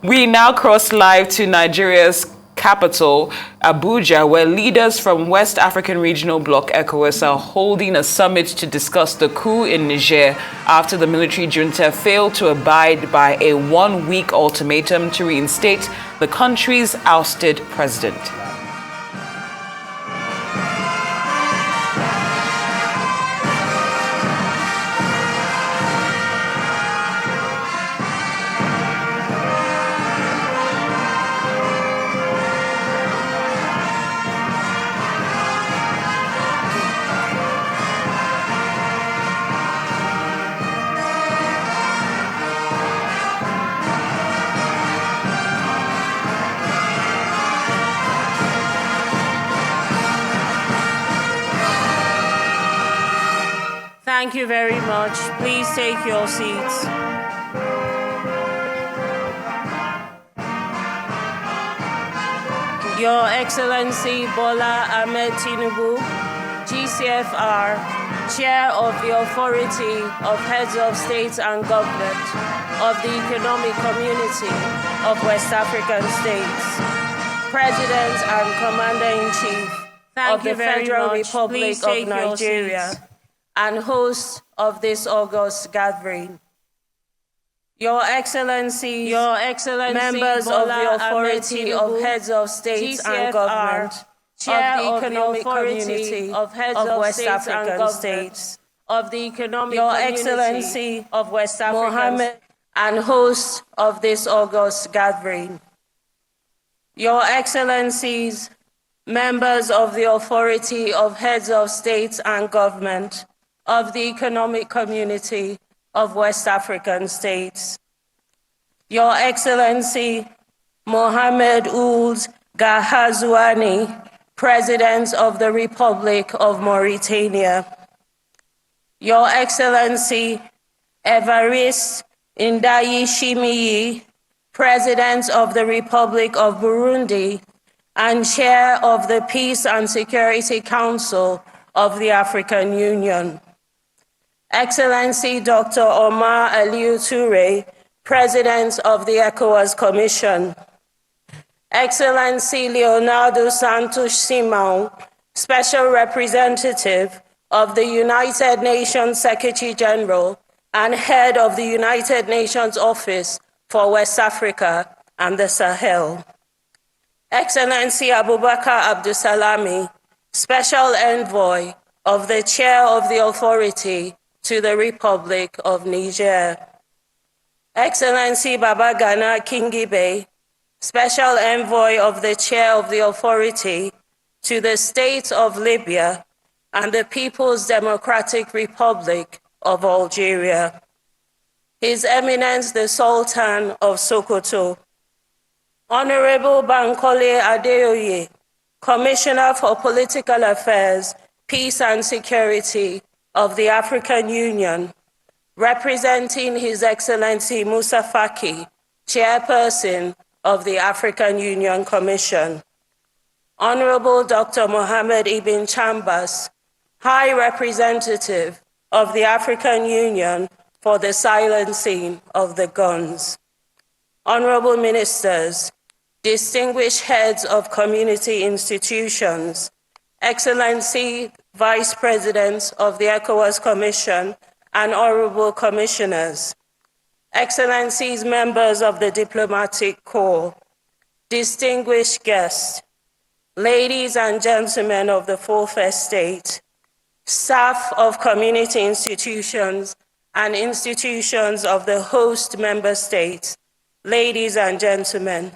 We now cross live to Nigeria's capital, Abuja, where leaders from West African Regional Bloc ECOWAS are holding a summit to discuss the coup in Niger after the military junta failed to abide by a one-week ultimatum to reinstate the country's ousted president. Thank you very much. Please take your seats. Your Excellency Bola Ahmed Tinubu, GCFR, Chair of the Authority of Heads of States and Government of the Economic Community of West African States, President and Commander-in-Chief of the Federal Republic of Nigeria, and host of this august gathering. Your Excellency, members of the Authority of Heads of States and Government of the Economic Community of West African States, of the Economic Community of West African, and host of this august gathering. Your Excellencies, members of the Authority of Heads of States and Government of the Economic Community of West African States. Your Excellency, Mohamed Ould Ghazouani, President of the Republic of Mauritania. Your Excellency, Evariste Ndayishimiye, President of the Republic of Burundi and Chair of the Peace and Security Council of the African Union. Excellency Dr. Omar Alieu Touré, President of the ECOWAS Commission. Excellency Leonardo Santos Simão, Special Representative of the United Nations Secretary General and Head of the United Nations Office for West Africa and the Sahel. Excellency Abubakar Abdusalami, Special Envoy of the Chair of the Authority to the Republic of Niger. Excellency Babagana Kingibe, Special Envoy of the Chair of the Authority to the State of Libya and the People's Democratic Republic of Algeria. His Eminence the Sultan of Sokoto. Honorable Bankole Adeoye, Commissioner for Political Affairs, Peace and Security of the African Union, representing His Excellency Musa Faki, Chairperson of the African Union Commission. Honorable Dr. Mohammed Ibn Chambas, High Representative of the African Union for the silencing of the guns. Honorable Ministers, distinguished heads of community institutions, Excellency Vice Presidents of the ECOWAS Commission and Honorable Commissioners, Excellencies, members of the Diplomatic Corps, distinguished guests, ladies and gentlemen of the Fourth Estate, staff of community institutions and institutions of the host member states, ladies and gentlemen,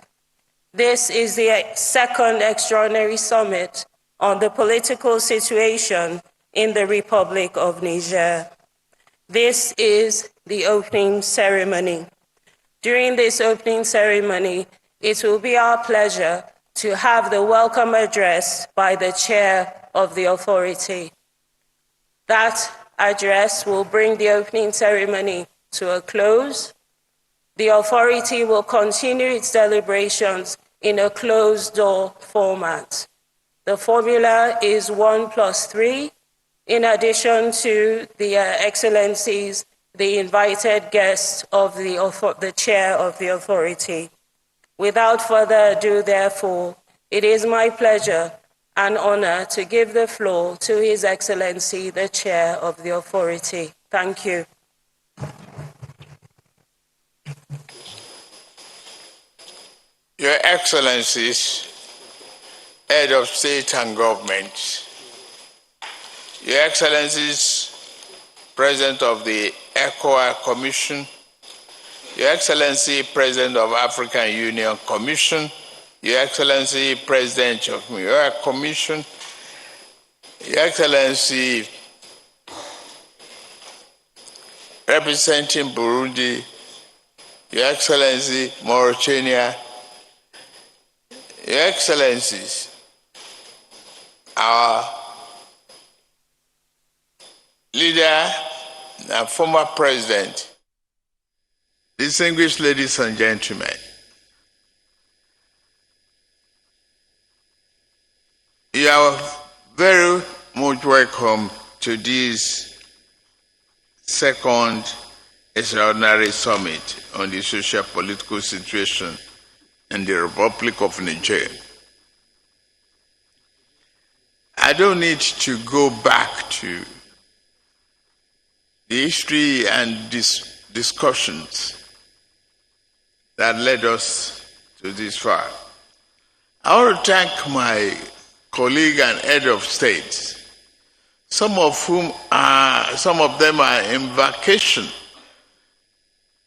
this is the second extraordinary summit on the political situation in the Republic of Niger. This is the opening ceremony. During this opening ceremony, it will be our pleasure to have the welcome address by the Chair of the Authority. That address will bring the opening ceremony to a close. The Authority will continue its deliberations in a closed-door format. The formula is 1+3, in addition to the Excellencies, the invited guests of the Chair of the Authority. Without further ado, therefore, it is my pleasure and honor to give the floor to His Excellency, the Chair of the Authority. Thank you. Your Excellencies, Head of State and Government, Your Excellencies, President of the ECOWAS Commission, Your Excellency, President of African Union Commission, Your Excellency, President of the Commission, Your Excellency, representing Burundi, Your Excellency, Mauritania, Your Excellencies, our leader and former president, distinguished ladies and gentlemen, you are very much welcome to this second extraordinary summit on the socio-political situation in the Republic of Niger. I don't need to go back to the history and discussions that led us to this far. I want to thank my colleague and head of state, some of them are in vacation.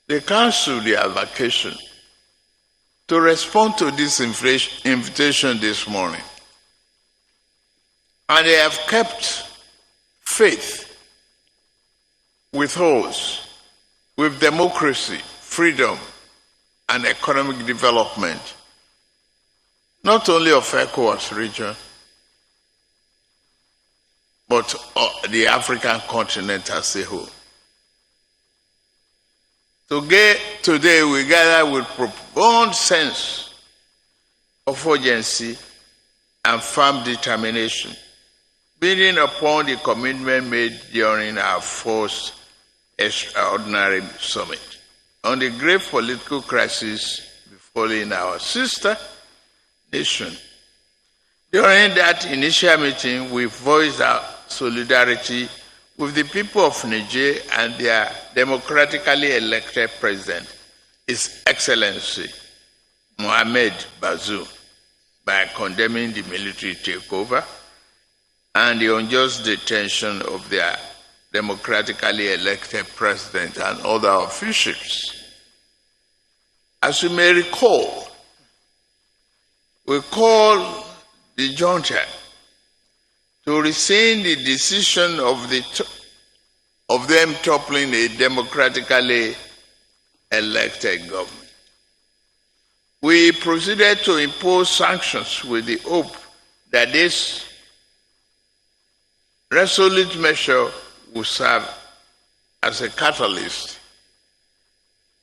They canceled their vacation to respond to this invitation this morning. And they have kept faith with us, with democracy, freedom, and economic development, not only of ECOWAS region, but the African continent as a whole. Today we gather with profound sense of urgency and firm determination, building upon the commitment made during our first extraordinary summit on the grave political crisis befalling our sister nation. During that initial meeting, we voiced our solidarity with the people of Niger and their democratically elected president, His Excellency Mohamed Bazoum, by condemning the military takeover and the unjust detention of their democratically elected president and other officials. As you may recall, we called the junta to rescind the decision of them toppling a democratically elected government. We proceeded to impose sanctions with the hope that this resolute measure will serve as a catalyst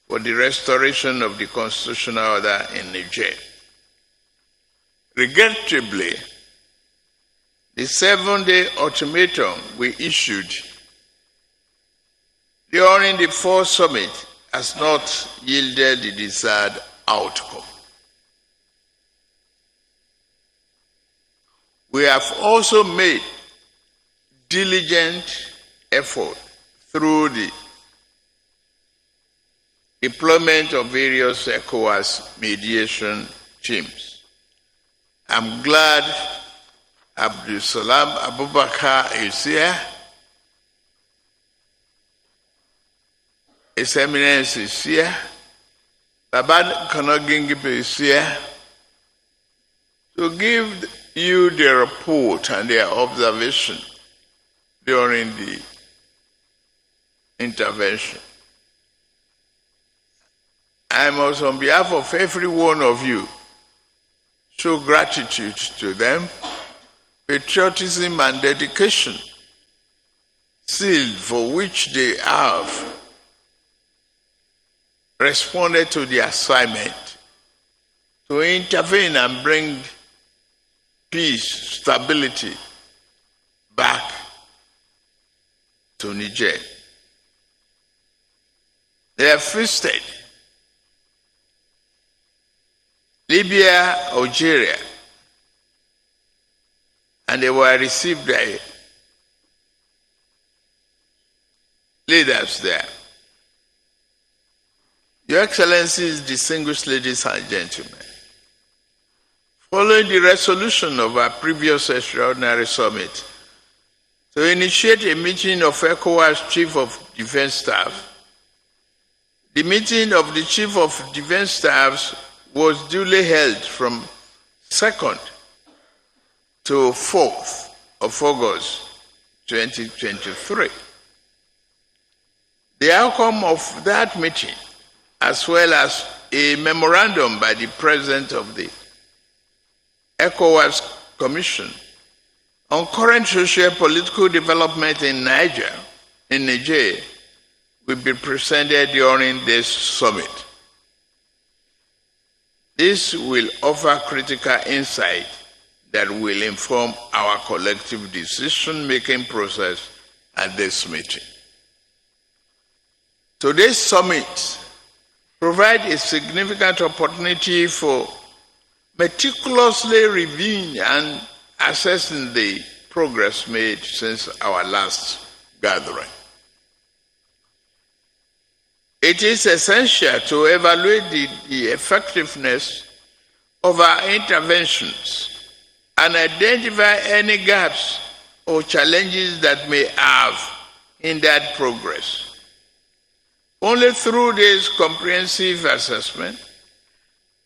for the restoration of the constitutional order in Niger. Regrettably, the 7-day ultimatum we issued during the fourth summit has not yielded the desired outcome. We have also made diligent effort through the deployment of various ECOWAS mediation teams. I'm glad Abdul Salam Abubakar is here. His Eminence is here. Babad Konogingipe is here to give you the report and their observation during the intervention. I must, on behalf of every one of you, show gratitude to them, patriotism and dedication, sealed for which they have responded to the assignment to intervene and bring peace, stability back to Niger. They have feasted Libya, Algeria, and they were received by leaders there. Your Excellencies, distinguished ladies and gentlemen, following the resolution of our previous extraordinary summit to initiate a meeting of ECOWAS Chief of Defense Staff, the meeting of the Chief of Defense Staffs was duly held from 2nd to 4th of August 2023. The outcome of that meeting, as well as a memorandum by the President of the ECOWAS Commission on current socio-political development in Niger, will be presented during this summit. This will offer critical insight that will inform our collective decision-making process at this meeting. Today's summit provides a significant opportunity for meticulously reviewing and assessing the progress made since our last gathering. It is essential to evaluate the effectiveness of our interventions and identify any gaps or challenges that may have hindered progress. Only through this comprehensive assessment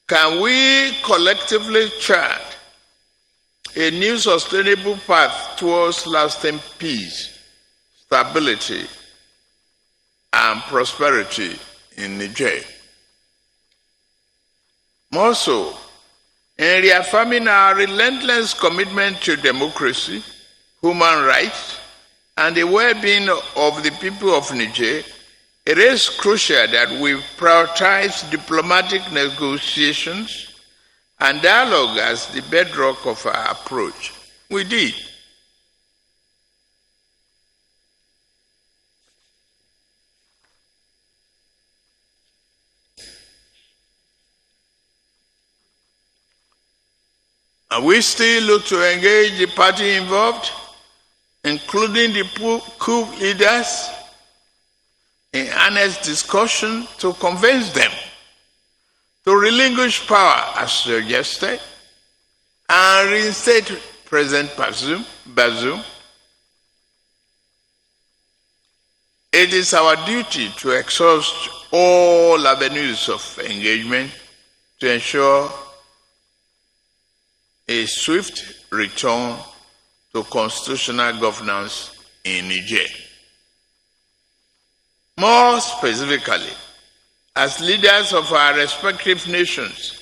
can we collectively chart a new sustainable path towards lasting peace, stability, and prosperity in Niger. More so, in reaffirming our relentless commitment to democracy, human rights, and the well-being of the people of Niger, it is crucial that we prioritize diplomatic negotiations and dialogue as the bedrock of our approach. We did. And we still look to engage the party involved, including the Coup leaders, in honest discussion to convince them to relinquish power as suggested and reinstate President Bazoum. It is our duty to exhaust all avenues of engagement to ensure a swift return to constitutional governance in Niger. More specifically, as leaders of our respective nations,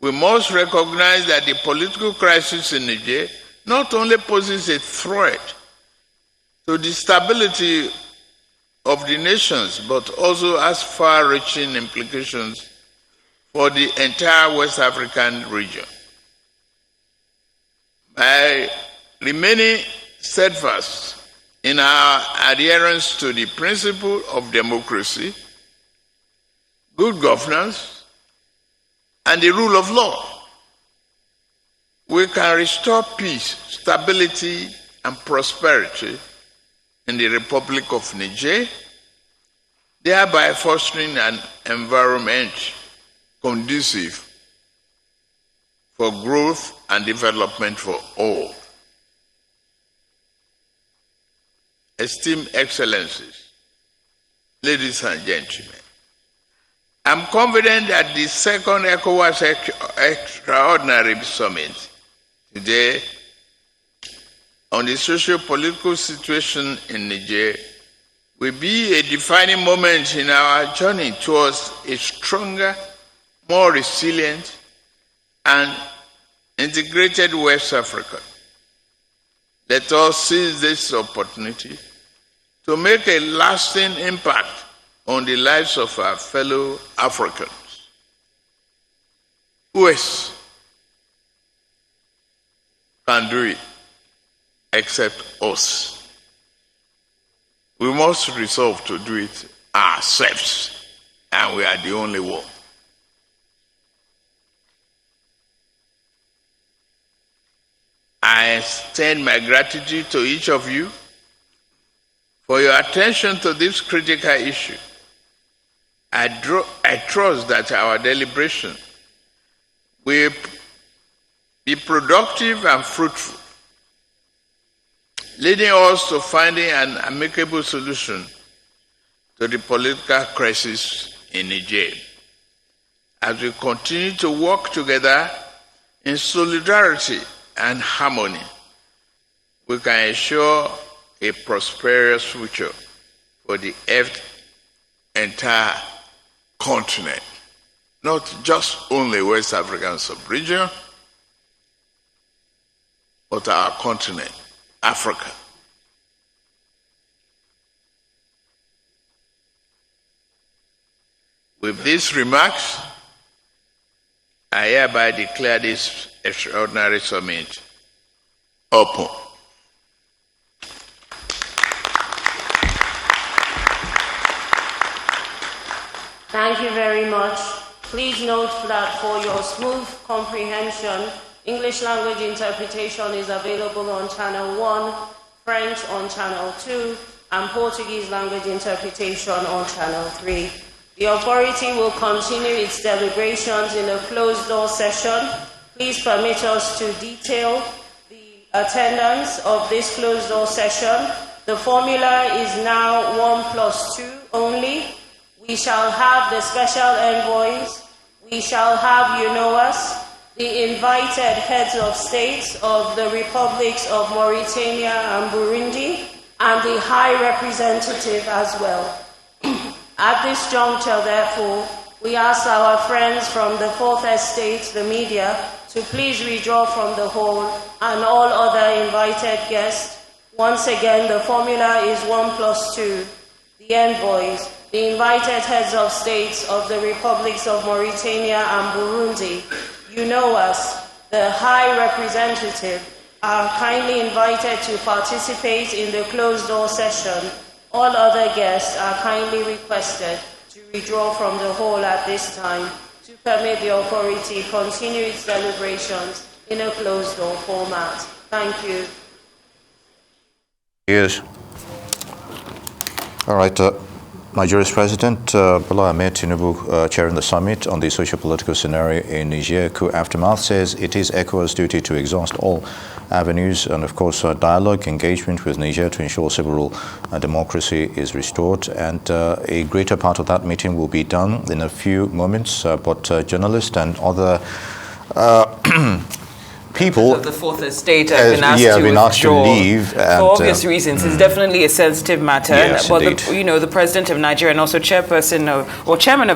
we must recognize that the political crisis in Niger not only poses a threat to the stability of the nations, but also has far-reaching implications for the entire West African region. By remaining steadfast in our adherence to the principle of democracy, good governance, and the rule of law, we can restore peace, stability, and prosperity in the Republic of Niger, thereby fostering an environment conducive for growth and development for all. Esteemed Excellencies, ladies and gentlemen, I'm confident that the second ECOWAS Extraordinary Summit today on the socio-political situation in Niger will be a defining moment in our journey towards a stronger, more resilient, and integrated West Africa. Let us seize this opportunity to make a lasting impact on the lives of our fellow Africans. Who else can do it except us? We must resolve to do it ourselves, and we are the only one. I extend my gratitude to each of you for your attention to this critical issue. I trust that our deliberation will be productive and fruitful, leading us to finding an amicable solution to the political crisis in Niger. As we continue to work together in solidarity and harmony, we can ensure a prosperous future for the entire continent, not just only West African sub-region, but our continent, Africa. With these remarks, I hereby declare this extraordinary summit open. Thank you very much. Please note that for your smooth comprehension, English language interpretation is available on Channel 1, French on Channel 2, and Portuguese language interpretation on Channel 3. The authority will continue its deliberations in a closed-door session. Please permit us to detail the attendance of this closed-door session. The formula is now 1+2 only. We shall have the special envoys. We shall have UNOAS, the invited heads of states of the republics of Mauritania and Burundi, and the High Representative as well. At this juncture, therefore, we ask our friends from the Fourth Estate, the media, to please withdraw from the hall, and all other invited guests. Once again, the formula is 1+2. The envoys, the invited heads of states of the republics of Mauritania and Burundi, UNOAS, the High Representative, are kindly invited to participate in the closed-door session. All other guests are kindly requested to withdraw from the hall at this time to permit the authority continue its deliberations in a closed-door format. Thank you. Yes. All right. Nigeria's President Bola Ahmed Tinubu, chairing the summit on the socio-political scenario in Niger coup aftermath, says it is ECOWAS' duty to exhaust all avenues and, of course, dialogue, engagement with Niger to ensure civil rule and democracy is restored. And a greater part of that meeting will be done in a few moments. But journalists and other people of the Fourth Estate have been asked to leave for obvious reasons. It's definitely a sensitive matter. Yes, but the president of Nigeria and also chairman of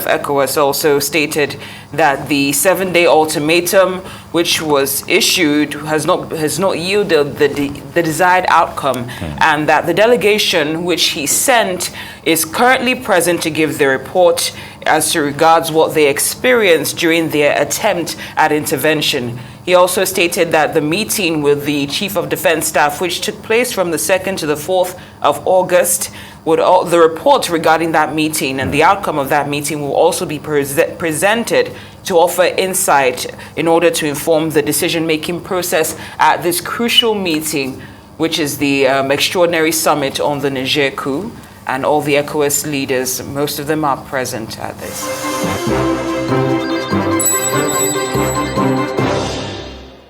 ECOWAS also stated that the 7-day ultimatum, which was issued, has not yielded the desired outcome, and that the delegation which he sent is currently present to give the report as to regards what they experienced during their attempt at intervention. He also stated that the meeting with the Chief of Defense Staff, which took place from the 2nd to the 4th of August, the report regarding that meeting and the outcome of that meeting will also be presented to offer insight in order to inform the decision-making process at this crucial meeting, which is the extraordinary summit on the Niger coup, and all the ECOWAS leaders, most of them are present at this.